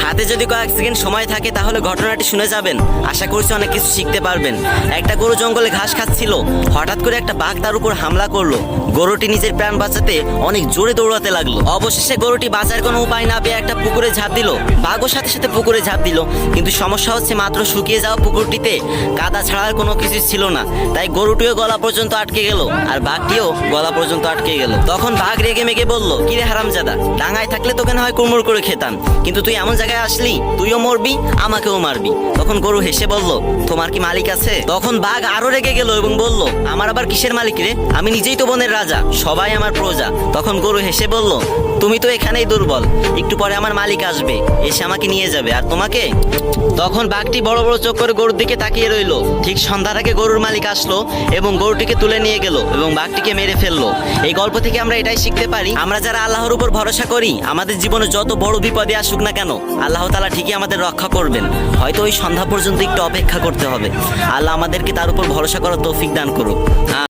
হাতে যদি কয়েক সেকেন্ড সময় থাকে তাহলে ঘটনাটি শুনে যাবেন। আশা করছি অনেক কিছু শিখতে পারবেন। একটা গরু জঙ্গলে ঘাস খাচ্ছিল। হঠাৎ করে একটা বাঘ তার উপর হামলা করলো। গরুটি নিজের প্রাণ বাঁচাতে অনেক জোরে দৌড়াতে লাগলো। অবশেষে গরুটি বাঁচার কোনো উপায় না পেয়ে একটা পুকুরে ঝাঁপ দিল। বাঘও সাথে সাথে পুকুরে ঝাঁপ দিল। কিন্তু সমস্যা হচ্ছে মাত্র শুকিয়ে যাওয়া পুকুরটিতে কাদা ছাড়ার কোনো কিছু ছিল না। তাই গরুটিও গলা পর্যন্ত আটকে গেল আর বাঘটিও গলা পর্যন্ত আটকে গেল। তখন বাঘ রেগে মেগে বলল, কিরে হারামজাদা, ডাঙায় থাকলে তোকে না হয় কুড়মুড় করে খেতাম, কিন্তু তুই এমন জায়গায় আসলি, তুইও মরবি আমাকেও মারবি। তখন গরু হেসে বলল, তোমার কি মালিক আছে? তখন বাঘ আরো রেগে গেল এবং বলল, আমার আবার কিসের মালিক রে? আমি নিজেই তো বনের রাজা, সবাই আমার প্রজা। তখন গরু হেসে বলল, তুমি তো এখানেই দুর্বল, একটু পরে আমার মালিক আসবে, এসে আমাকে নিয়ে যাবে, আর তোমাকে? তখন বাঘটি বড় বড় চোখ করে গরুর দিকে তাকিয়ে রইল। ঠিক সন্ধ্যার আগে গরুর মালিক আসলো এবং গরুটিকে তুলে নিয়ে গেল এবং বাঘটিকে মেরে ফেললো। এই গল্প থেকে আমরা এটাই শিখতে পারি, আমরা যারা আল্লাহর উপর ভরসা করি, আমাদের জীবনে যত বড় বিপদে আসুক না কেন, আল্লাহ তাআলা ঠিকই আমাদের রক্ষা করবেন। হয়তো ওই সন্ধ্যা পর্যন্ত একটু অপেক্ষা করতে হবে। আল্লাহ আমাদেরকে তার উপর ভরসা করার তৌফিক দান করুক।